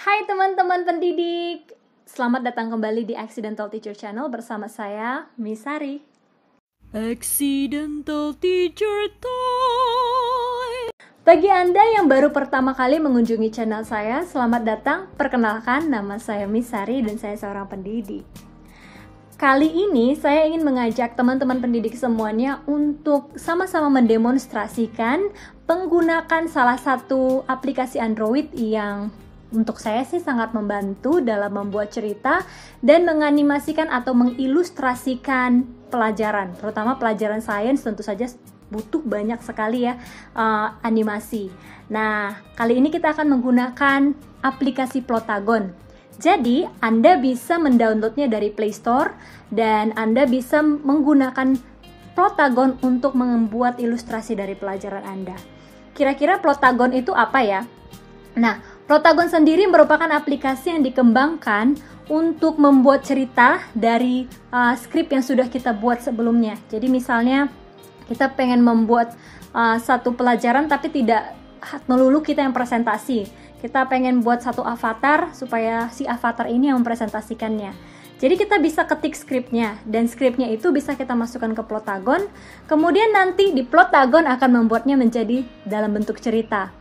Hai teman-teman pendidik, selamat datang kembali di Accidental Teacher Channel bersama saya, Miss Sari. Accidental Teacher Time. Bagi Anda yang baru pertama kali mengunjungi channel saya, selamat datang. Perkenalkan, nama saya Miss Sari dan saya seorang pendidik. Kali ini saya ingin mengajak teman-teman pendidik semuanya untuk sama-sama mendemonstrasikan penggunaan salah satu aplikasi Android yang untuk saya sih sangat membantu dalam membuat cerita dan menganimasikan atau mengilustrasikan pelajaran, terutama pelajaran sains. Tentu saja butuh banyak sekali ya animasi. Nah, kali ini kita akan menggunakan aplikasi Plotagon. Jadi, Anda bisa mendownloadnya dari Play Store dan Anda bisa menggunakan Plotagon untuk membuat ilustrasi dari pelajaran Anda. Kira-kira Plotagon itu apa ya? Nah, Plotagon sendiri merupakan aplikasi yang dikembangkan untuk membuat cerita dari skrip yang sudah kita buat sebelumnya. Jadi misalnya kita pengen membuat satu pelajaran tapi tidak melulu kita yang presentasi. Kita pengen buat satu avatar supaya si avatar ini yang mempresentasikannya. Jadi kita bisa ketik skripnya dan skripnya itu bisa kita masukkan ke Plotagon. Kemudian nanti di Plotagon akan membuatnya menjadi dalam bentuk cerita.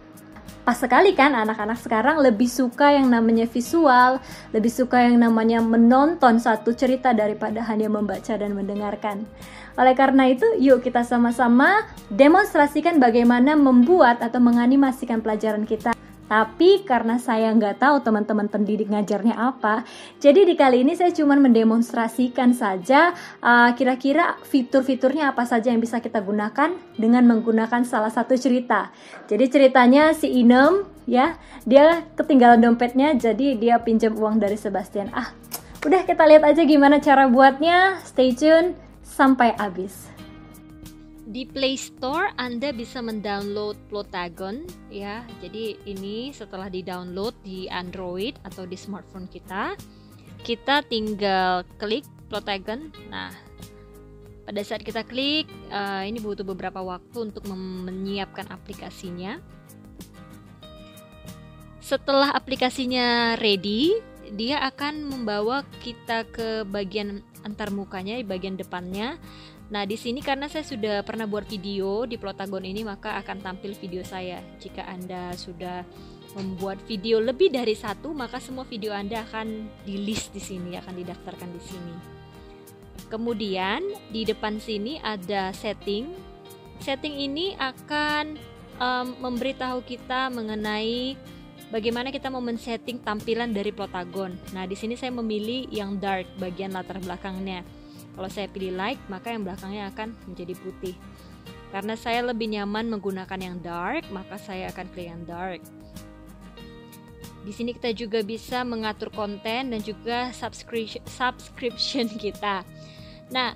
Pas sekali kan anak-anak sekarang lebih suka yang namanya visual, lebih suka yang namanya menonton satu cerita daripada hanya membaca dan mendengarkan. Oleh karena itu, yuk kita sama-sama demonstrasikan bagaimana membuat atau menganimasikan pelajaran kita. Tapi karena saya nggak tahu teman-teman pendidik ngajarnya apa, jadi di kali ini saya cuma mendemonstrasikan saja kira-kira fitur-fiturnya apa saja yang bisa kita gunakan dengan menggunakan salah satu cerita. Jadi ceritanya si Inem ya, dia ketinggalan dompetnya, jadi dia pinjam uang dari Sebastian. Udah kita lihat aja gimana cara buatnya. Stay tune sampai habis. Di Play Store Anda bisa mendownload Plotagon ya. Jadi ini setelah di-download di Android atau di smartphone kita tinggal klik Plotagon. Nah, pada saat kita klik, ini butuh beberapa waktu untuk menyiapkan aplikasinya. Setelah aplikasinya ready, dia akan membawa kita ke bagian antarmukanya, di bagian depannya. Nah, di sini karena saya sudah pernah buat video di Plotagon ini, maka akan tampil video saya. Jika Anda sudah membuat video lebih dari satu, maka semua video Anda akan di-list di sini, akan didaftarkan di sini. Kemudian di depan sini ada setting. Setting ini akan memberitahu kita mengenai bagaimana kita mau men-setting tampilan dari Plotagon. Nah, di sini saya memilih yang dark, bagian latar belakangnya. Kalau saya pilih light, maka yang belakangnya akan menjadi putih. Karena saya lebih nyaman menggunakan yang dark, maka saya akan pilih yang dark. Di sini kita juga bisa mengatur konten dan juga subscription kita. Nah,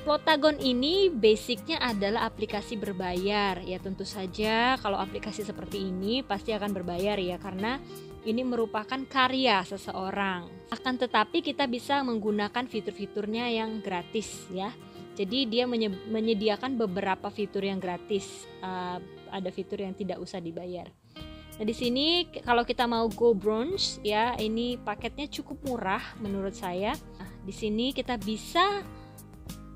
Plotagon ini basicnya adalah aplikasi berbayar. Ya tentu saja kalau aplikasi seperti ini pasti akan berbayar ya, karena ini merupakan karya seseorang. Akan tetapi kita bisa menggunakan fitur-fiturnya yang gratis ya. Jadi dia menyediakan beberapa fitur yang gratis. Ada fitur yang tidak usah dibayar. Nah, di sini kalau kita mau go bronze ya, ini paketnya cukup murah menurut saya. Nah, di sini kita bisa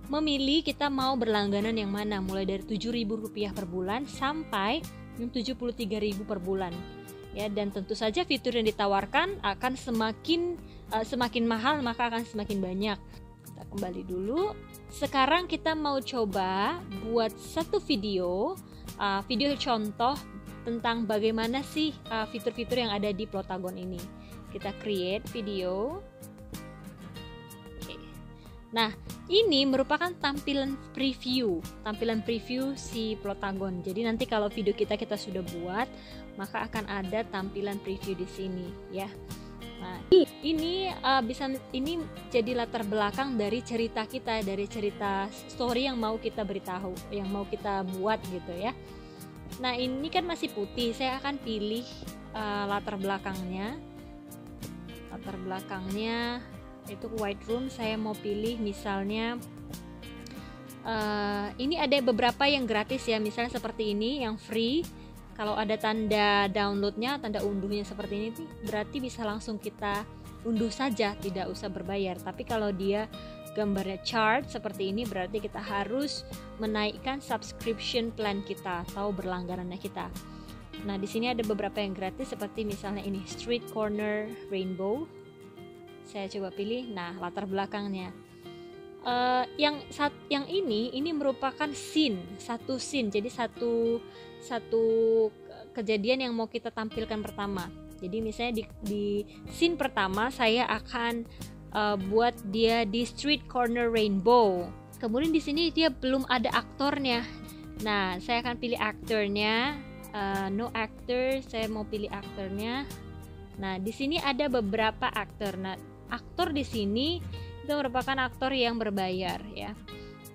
memilih kita mau berlangganan yang mana, mulai dari Rp7.000 per bulan sampai Rp73.000 per bulan. Ya, dan tentu saja fitur yang ditawarkan akan semakin mahal, maka akan semakin banyak. Kita kembali dulu. Sekarang kita mau coba buat satu video contoh tentang bagaimana sih fitur-fitur yang ada di Plotagon ini. Kita create video. Nah, ini merupakan tampilan preview si Plotagon. Jadi nanti kalau video kita sudah buat, maka akan ada tampilan preview di sini ya. Nah, ini ini jadi latar belakang dari cerita kita, dari cerita story yang mau kita beritahu, yang mau kita buat gitu ya. Nah, ini kan masih putih, saya akan pilih latar belakangnya. Latar belakangnya itu white room. Saya mau pilih misalnya ini ada beberapa yang gratis ya, misalnya seperti ini yang free. Kalau ada tanda downloadnya, tanda unduhnya seperti ini, berarti bisa langsung kita unduh saja, tidak usah berbayar. Tapi kalau dia gambarnya chart seperti ini, berarti kita harus menaikkan subscription plan kita atau berlangganannya kita. Nah, di sini ada beberapa yang gratis seperti misalnya ini Street Corner Rainbow. Saya coba pilih. Nah, latar belakangnya. Yang ini merupakan satu scene. Jadi satu kejadian yang mau kita tampilkan pertama. Jadi misalnya di scene pertama saya akan buat dia di Street Corner Rainbow. Kemudian di sini dia belum ada aktornya. Nah, saya akan pilih aktornya. No actor, saya mau pilih aktornya. Nah, di sini ada beberapa aktor. Nah, aktor di sini itu merupakan aktor yang berbayar ya.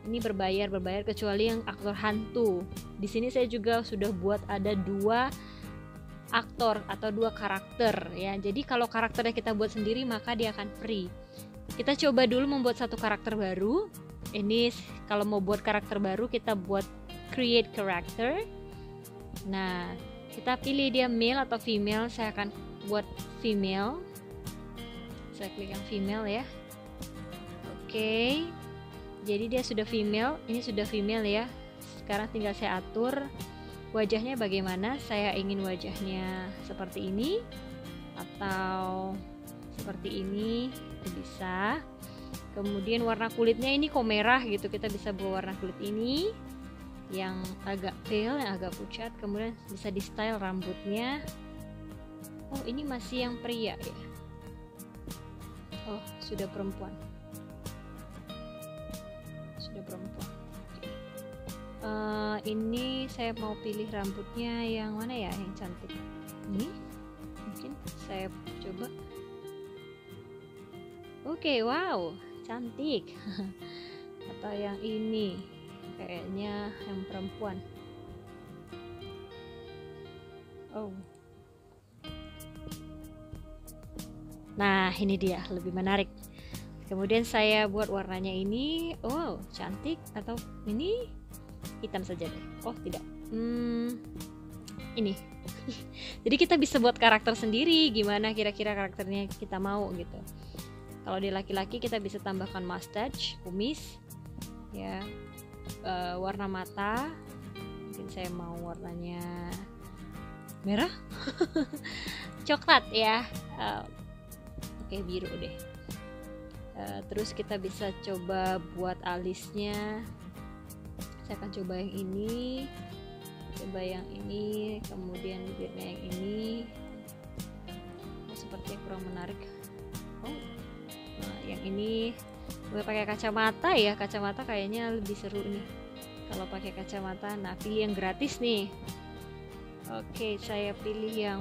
Ini berbayar kecuali yang aktor hantu. Di sini saya juga sudah buat ada 2 aktor atau 2 karakter ya. Jadi kalau karakternya kita buat sendiri maka dia akan free. Kita coba dulu membuat satu karakter baru. Ini kalau mau buat karakter baru kita buat create character. Nah, kita pilih dia male atau female. Saya akan buat female. Saya klik yang female ya. Oke. Jadi dia sudah female. Ini sudah female ya. Sekarang tinggal saya atur wajahnya bagaimana. Saya ingin wajahnya seperti ini atau seperti ini, itu bisa. Kemudian warna kulitnya ini kok merah gitu, kita bisa bawa warna kulit ini yang agak pale, yang agak pucat. Kemudian bisa di style rambutnya. Oh, ini masih yang pria ya. Oh, sudah perempuan. Ini saya mau pilih rambutnya yang mana ya, yang cantik. Ini mungkin saya coba. Oke, wow, cantik. Atau yang ini, kayaknya yang perempuan. Oh, nah ini dia, lebih menarik. Kemudian saya buat warnanya ini. Oh, cantik. Atau ini hitam saja deh. Oh, tidak. Ini. Jadi kita bisa buat karakter sendiri. Gimana kira-kira karakternya kita mau gitu. Kalau di laki-laki kita bisa tambahkan mustache, kumis, ya, warna mata. Mungkin saya mau warnanya merah, coklat ya. Oke, biru deh. Terus kita bisa coba buat alisnya. Saya akan coba yang ini, kemudian bibirnya yang ini. Oh, sepertinya kurang menarik. Oh, nah, yang ini gue pakai kacamata ya. Kacamata kayaknya lebih seru nih kalau pakai kacamata. Nah, pilih yang gratis nih. Oke, saya pilih yang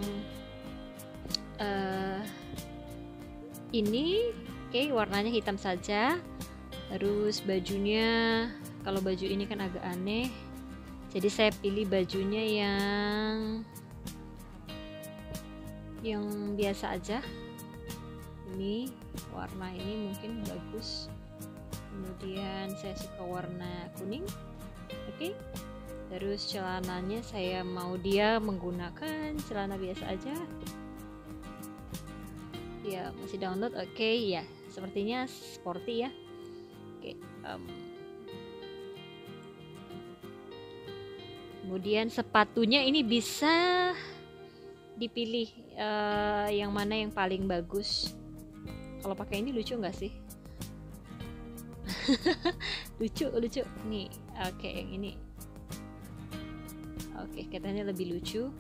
ini. Oke, warnanya hitam saja. Terus bajunya, kalau baju ini kan agak aneh, jadi saya pilih bajunya yang biasa aja. Ini warna ini mungkin bagus. Kemudian saya suka warna kuning. Oke. Terus celananya saya mau dia menggunakan celana biasa aja. Ya, masih download. Oke, ya, sepertinya sporty ya. Oke. Kemudian sepatunya ini bisa dipilih yang mana yang paling bagus. Kalau pakai ini lucu nggak sih? lucu nih. Oke, yang ini. Oke, katanya lebih lucu.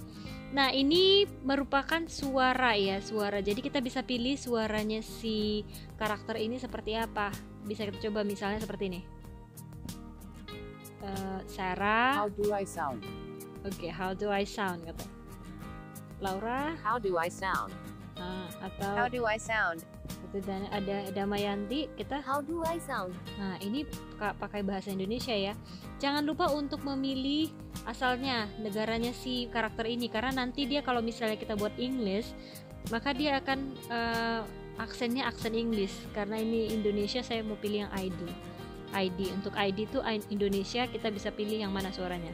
Nah, ini merupakan suara ya, suara. Jadi kita bisa pilih suaranya si karakter ini seperti apa. Bisa kita coba misalnya seperti ini. Sarah. How do I sound? Oke, how do I sound kata. Laura. How do I sound? Atau How do I sound? itu, dan ada Damayanti, kita How do I sound? Nah, ini pakai bahasa Indonesia ya. Jangan lupa untuk memilih asalnya, negaranya si karakter ini, karena nanti dia kalau misalnya kita buat English, maka dia akan aksennya aksen Inggris. Karena ini Indonesia, saya mau pilih yang ID. Untuk ID itu Indonesia, kita bisa pilih yang mana suaranya.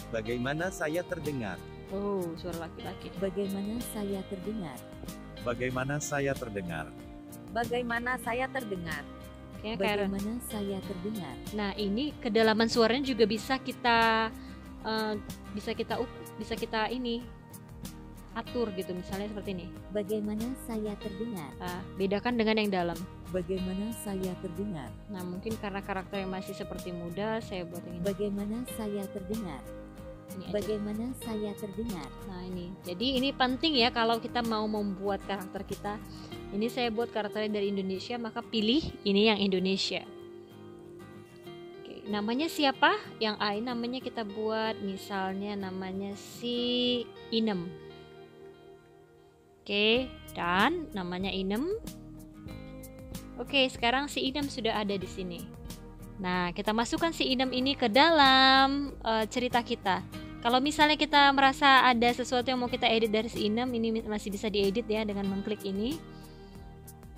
Bagaimana saya terdengar? Oh, suara laki-laki. Bagaimana saya terdengar? Bagaimana saya terdengar? Bagaimana saya terdengar? Kayaknya kayak Bagaimana saya terdengar? Nah, ini kedalaman suaranya juga bisa kita bisa kita ini atur gitu, misalnya seperti ini. Bagaimana saya terdengar? Nah, bedakan dengan yang dalam. Bagaimana saya terdengar? Nah, mungkin karena karakternya masih seperti muda, saya buat yang ini. Bagaimana saya terdengar? Ini aja. Bagaimana saya terdengar? Nah, ini. Jadi ini penting ya kalau kita mau membuat karakter kita. Ini saya buat karakternya dari Indonesia, maka pilih ini yang Indonesia. Oke, namanya siapa? Yang A ini namanya kita buat misalnya namanya si Inem. Oke, dan namanya Inem. Oke, sekarang si Inem sudah ada di sini. Nah, kita masukkan si Inem ini ke dalam cerita kita. Kalau misalnya kita merasa ada sesuatu yang mau kita edit dari si Inem, ini masih bisa diedit ya dengan mengklik ini.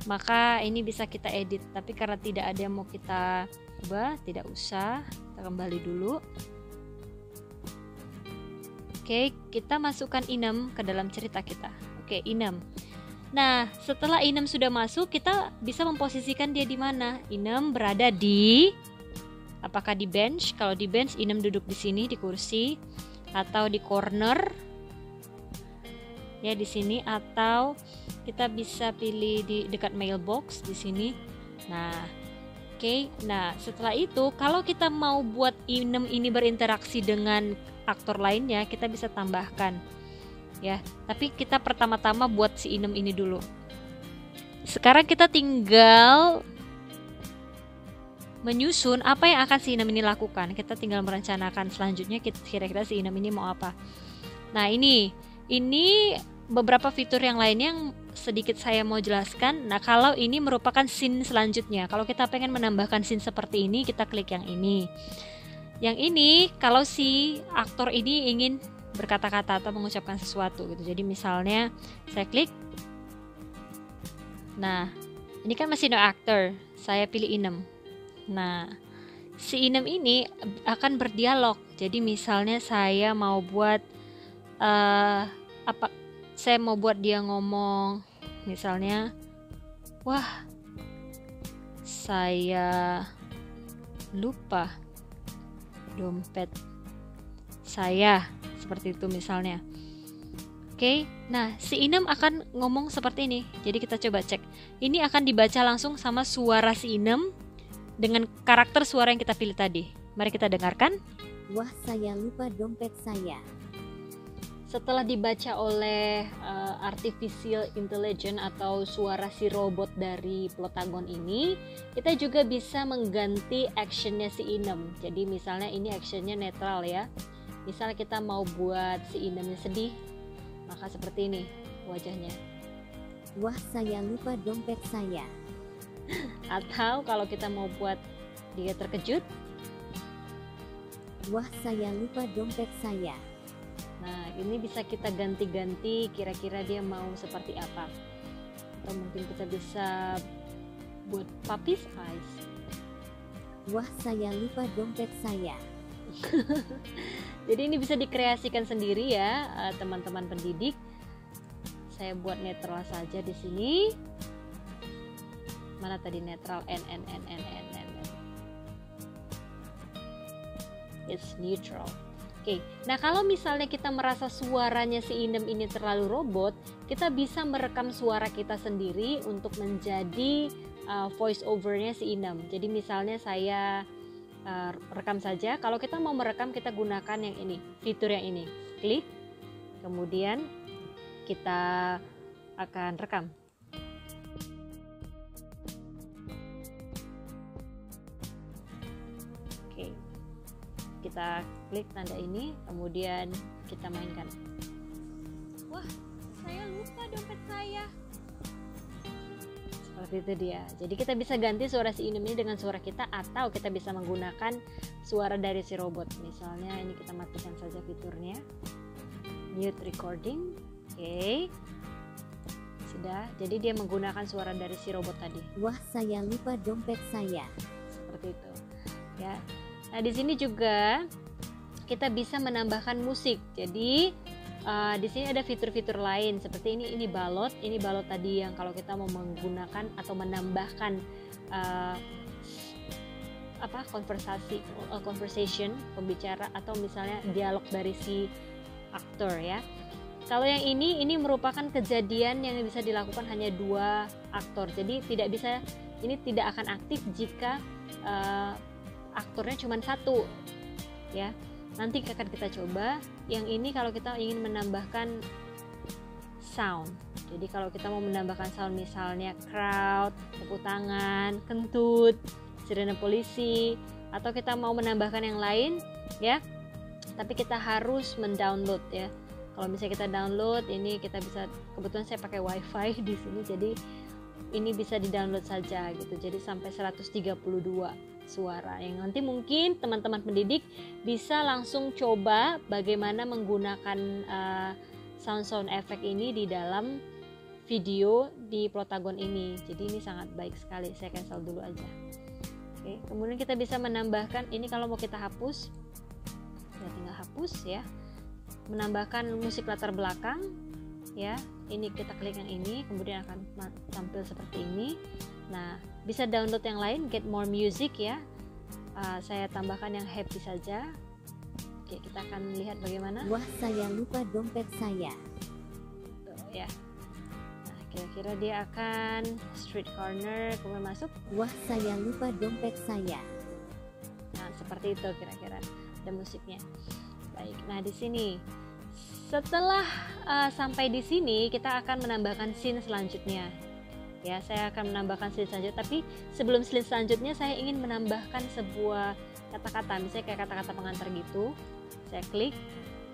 Maka ini bisa kita edit. Tapi karena tidak ada yang mau kita ubah, tidak usah. Kita kembali dulu. Oke, kita masukkan Inem ke dalam cerita kita. Oke, Inem. Nah, setelah Inem sudah masuk, kita bisa memposisikan dia di mana? Inem berada di, apakah di bench? Kalau di bench, Inem duduk di sini di kursi, atau di corner, ya di sini, atau kita bisa pilih di dekat mailbox di sini. Nah, oke. Nah, setelah itu, kalau kita mau buat Inem ini berinteraksi dengan aktor lainnya, kita bisa tambahkan. Ya, tapi kita pertama-tama buat si Inem ini dulu. Sekarang kita tinggal menyusun apa yang akan si Inem ini lakukan. Kita tinggal merencanakan selanjutnya kira-kira si Inem ini mau apa. Nah, ini beberapa fitur yang lainnya yang sedikit saya mau jelaskan. Nah, kalau ini merupakan scene selanjutnya. Kalau kita pengen menambahkan scene seperti ini, kita klik yang ini. Yang ini kalau si aktor ini ingin berkata-kata atau mengucapkan sesuatu gitu. Jadi misalnya saya klik. Nah, ini kan masih no actor. Saya pilih Inem. Nah, si Inem ini akan berdialog. Jadi misalnya saya mau buat saya mau buat dia ngomong misalnya, wah, saya lupa dompet saya, seperti itu misalnya. Oke, nah si Inem akan ngomong seperti ini. Jadi kita coba cek. Ini akan dibaca langsung sama suara si Inem dengan karakter suara yang kita pilih tadi. Mari kita dengarkan. Wah, saya lupa dompet saya. Setelah dibaca oleh artificial intelligence atau suara si robot dari Plotagon ini, kita juga bisa mengganti actionnya si Inem. Jadi misalnya ini actionnya netral ya. Misalnya kita mau buat si Inemnya sedih, maka seperti ini wajahnya. Wah, saya lupa dompet saya. Atau kalau kita mau buat dia terkejut, wah, saya lupa dompet saya. nah ini bisa kita ganti-ganti kira-kira dia mau seperti apa. Atau mungkin kita bisa buat puppy's eyes. Wah, saya lupa dompet saya. Jadi ini bisa dikreasikan sendiri ya teman-teman pendidik. Saya buat netral saja di sini. Mana tadi netral? N. It's neutral. Oke. Nah, kalau misalnya kita merasa suaranya si Inem ini terlalu robot, kita bisa merekam suara kita sendiri untuk menjadi voice overnya si Inem. Jadi misalnya saya rekam saja. Kalau kita mau merekam, kita gunakan yang ini, fitur yang ini. Klik, kemudian kita akan rekam. Oke, kita klik tanda ini, kemudian kita mainkan. Wah, saya lupa dompet saya. Seperti itu dia. Jadi kita bisa ganti suara si Inem ini dengan suara kita, atau kita bisa menggunakan suara dari si robot. Misalnya ini kita matikan saja fiturnya, mute recording. Oke, sudah. Jadi dia menggunakan suara dari si robot tadi. Wah, saya lupa dompet saya. Seperti itu ya. Nah, di sini juga kita bisa menambahkan musik. Jadi Di sini ada fitur-fitur lain seperti ini balot tadi yang kalau kita mau menggunakan atau menambahkan conversation, pembicara atau misalnya dialog dari si aktor ya. Kalau yang ini merupakan kejadian yang bisa dilakukan hanya 2 aktor. Jadi ini tidak akan aktif jika aktornya cuma 1 ya. Nanti akan kita coba yang ini kalau kita ingin menambahkan sound. Jadi kalau kita mau menambahkan sound misalnya crowd, tepuk tangan, kentut, sirene polisi, atau kita mau menambahkan yang lain ya. Tapi kita harus mendownload ya. Kalau misalnya kita download ini kita bisa, kebetulan saya pakai wifi di sini jadi ini bisa di-download saja gitu. Jadi sampai 132 suara yang nanti mungkin teman-teman pendidik bisa langsung coba bagaimana menggunakan sound efek ini di dalam video di Plotagon ini. Jadi ini sangat baik sekali. Saya cancel dulu aja. Oke, kemudian kita bisa menambahkan ini kalau mau kita hapus ya tinggal hapus ya. Menambahkan musik latar belakang ya. Ini kita klik yang ini, kemudian akan tampil seperti ini. Nah, bisa download yang lain, get more music ya. Saya tambahkan yang happy saja. Oke, kita akan lihat bagaimana. Wah, saya lupa dompet saya. Tuh, ya. Nah, kira-kira dia akan street corner, kemudian masuk. Wah, saya lupa dompet saya. Nah, seperti itu kira-kira. Ada musiknya. Baik. Nah, di sini setelah sampai di sini kita akan menambahkan scene selanjutnya. Ya, saya akan menambahkan scene selanjutnya, tapi sebelum scene selanjutnya saya ingin menambahkan sebuah kata-kata, misalnya kayak kata-kata pengantar gitu. Saya klik.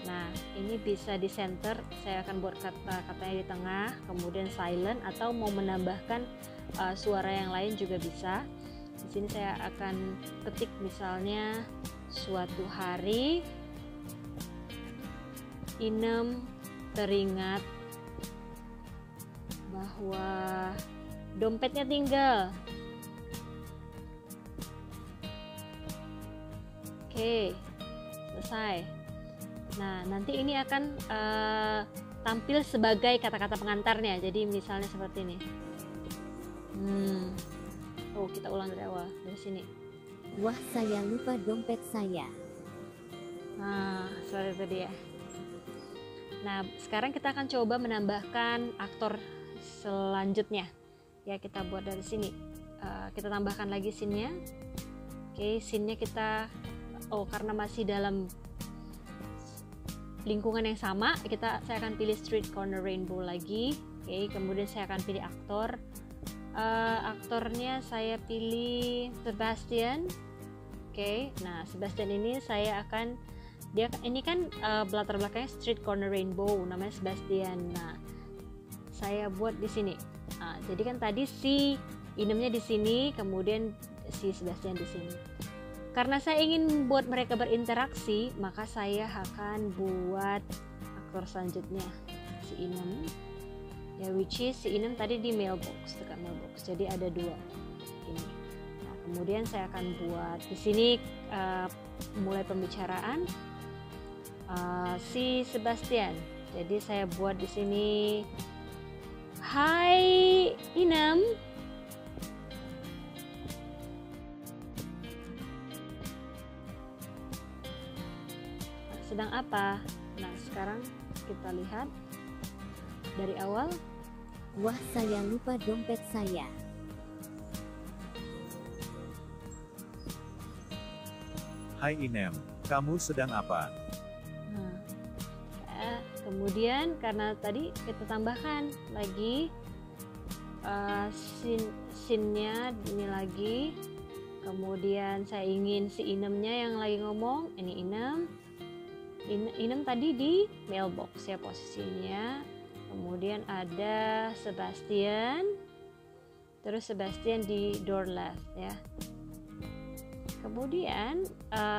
Nah, ini bisa di center. Saya akan buat kata-katanya di tengah, kemudian silent atau mau menambahkan suara yang lain juga bisa. Di sini saya akan ketik misalnya suatu hari Inem teringat bahwa dompetnya tinggal. Oke, selesai. Nah, nanti ini akan tampil sebagai kata-kata pengantarnya. Jadi misalnya seperti ini. Oh, kita ulang dari awal, dari sini. Wah, saya lupa dompet saya. Nah, seperti itu dia. Nah, sekarang kita akan coba menambahkan aktor selanjutnya. Ya, kita buat dari sini. Kita tambahkan lagi scene-nya. Oke, scene-nya kita karena masih dalam lingkungan yang sama, saya akan pilih Street Corner Rainbow lagi. Oke, kemudian saya akan pilih aktor. Aktornya saya pilih Sebastian. Oke, nah Sebastian ini saya akan ini kan latar belakangnya Street Corner Rainbow, namanya Sebastian. Nah, saya buat di sini. Nah, jadi kan tadi si Inemnya di sini, kemudian si Sebastian di sini. Karena saya ingin membuat mereka berinteraksi, maka saya akan buat aktor selanjutnya si Inem. Ya, which is si Inem tadi di mailbox, dekat mailbox. Jadi ada 2 ini. Nah, kemudian saya akan buat di sini mulai pembicaraan. Si Sebastian. Jadi saya buat di sini, hai Inem. Sedang apa? Nah, sekarang kita lihat dari awal. Wah, saya lupa dompet saya. Hai Inem, kamu sedang apa? Kemudian karena tadi kita tambahkan lagi scene-nya ini lagi. Kemudian saya ingin si Inemnya yang lagi ngomong. Ini Inem tadi di mailbox ya posisinya. Kemudian ada Sebastian. Terus Sebastian di door left ya. Kemudian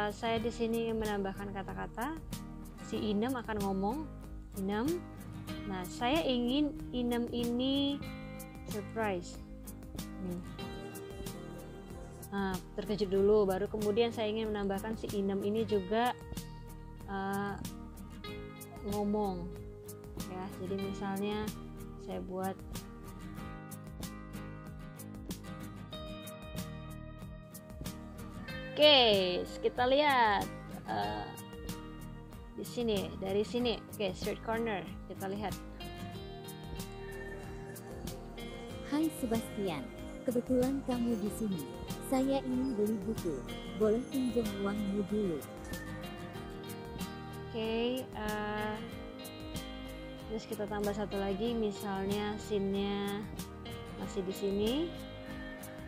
saya di sini menambahkan kata-kata. Si Inem akan ngomong. Inem. Nah, saya ingin Inem ini surprise. Nah, terkejut dulu, baru kemudian saya ingin menambahkan si Inem ini juga ngomong. Jadi misalnya saya buat oke, kita lihat di sini, dari sini. Oke, straight corner kita lihat. Hai Sebastian, kebetulan kamu di sini. Saya ingin beli buku. Boleh pinjam uangmu dulu. Oke, terus kita tambah satu lagi, misalnya scene-nya masih di sini.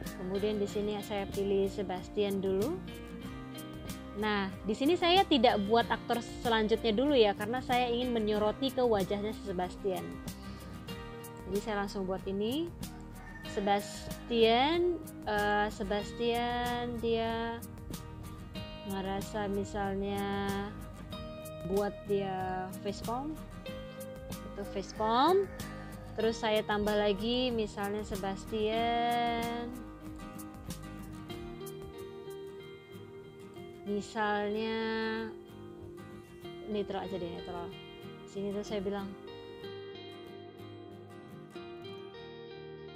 Kemudian di sini saya pilih Sebastian dulu. Nah, di sini saya tidak buat aktor selanjutnya dulu ya, karena saya ingin menyoroti ke wajahnya si Sebastian. Jadi saya langsung buat ini. Sebastian dia ngerasa misalnya buat dia facepalm, itu facepalm. Terus saya tambah lagi misalnya Sebastian misalnya netral aja deh, netral. Sini tuh saya bilang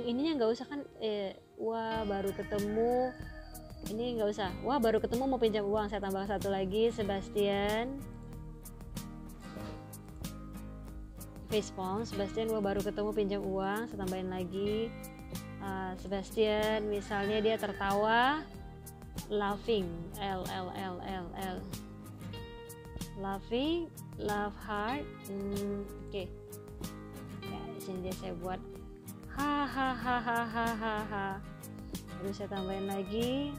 ininya nggak usah kan, wah baru ketemu, ini nggak usah, wah baru ketemu mau pinjam uang. Saya tambah satu lagi Sebastian facepalm, Sebastian wah baru ketemu pinjam uang. Saya tambahin lagi Sebastian misalnya dia tertawa, laughing, L laughing, laugh hard. Oke. Ya, di sini dia saya buat hahaha. Terus saya tambahin lagi,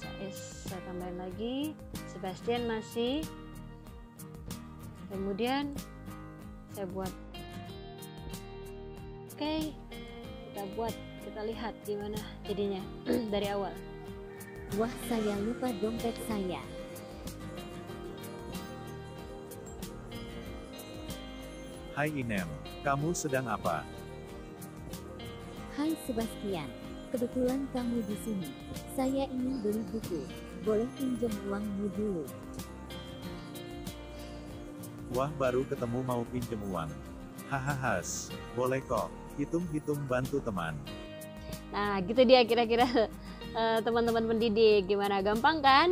saya tambahin lagi Sebastian masih. Kemudian saya buat oke, kita lihat gimana jadinya dari awal. Wah, saya lupa dompet saya. Hai Inem, kamu sedang apa? Hai Sebastian, kebetulan kamu di sini. Saya ingin beli buku. Boleh pinjam uangmu dulu. Wah baru ketemu mau pinjem uang. Hahaha, boleh kok. Hitung-hitung bantu teman. Nah gitu dia kira-kira teman-teman pendidik, gimana, gampang kan?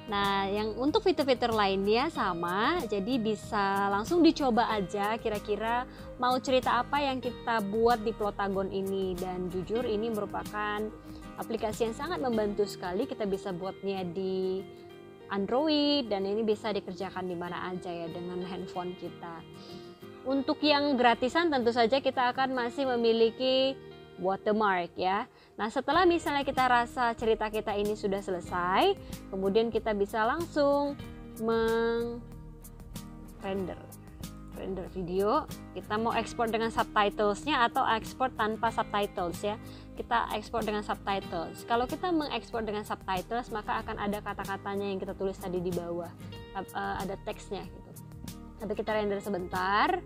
Nah yang untuk fitur-fitur lainnya sama, jadi bisa langsung dicoba aja kira-kira mau cerita apa yang kita buat di Plotagon ini. Dan jujur ini merupakan aplikasi yang sangat membantu sekali, kita bisa buatnya di Android dan ini bisa dikerjakan di mana aja ya dengan handphone kita. Untuk yang gratisan tentu saja kita akan masih memiliki watermark ya. Nah setelah misalnya kita rasa cerita kita ini sudah selesai, kemudian kita bisa langsung render video. Kita mau ekspor dengan subtitlesnya atau ekspor tanpa subtitles ya. Kita ekspor dengan subtitles. Kalau kita mengekspor dengan subtitles maka akan ada kata-katanya yang kita tulis tadi di bawah, ada teksnya gitu. Tapi kita render sebentar.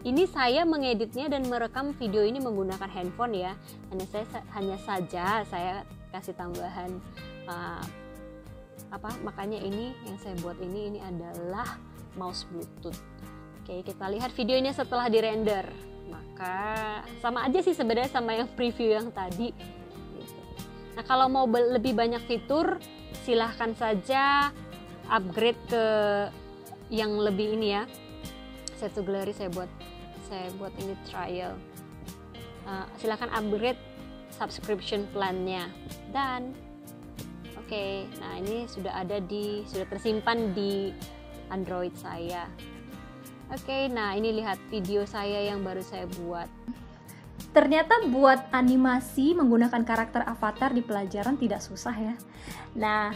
Ini saya mengeditnya dan merekam video ini menggunakan handphone ya. Hanya saja saya kasih tambahan makanya ini yang saya buat ini adalah mouse bluetooth. Oke, kita lihat videonya setelah dirender. Maka sama aja sih sebenarnya sama yang preview yang tadi gitu. Nah kalau mau lebih banyak fitur silahkan saja upgrade ke yang lebih ini ya. Save to gallery saya buat ini trial. Silahkan upgrade subscription plan-nya. Dan oke, nah ini sudah tersimpan di Android saya. Oke, nah ini lihat video saya yang baru saya buat. Ternyata buat animasi menggunakan karakter avatar di pelajaran tidak susah ya. Nah,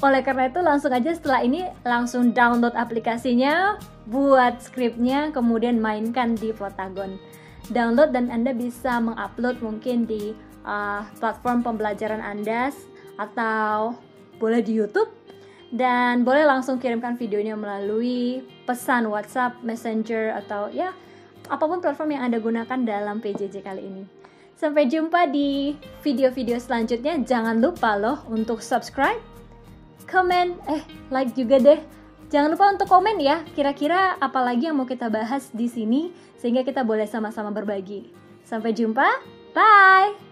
oleh karena itu langsung aja setelah ini langsung download aplikasinya, buat skripnya, kemudian mainkan di Plotagon. Download dan Anda bisa mengupload mungkin di platform pembelajaran Anda atau boleh di YouTube. Dan boleh langsung kirimkan videonya melalui pesan WhatsApp, Messenger, atau ya apapun platform yang Anda gunakan dalam PJJ kali ini. Sampai jumpa di video-video selanjutnya. Jangan lupa loh untuk subscribe, comment, like juga deh Jangan lupa untuk komen ya, kira-kira apa lagi yang mau kita bahas di sini sehingga kita boleh sama-sama berbagi. Sampai jumpa, bye!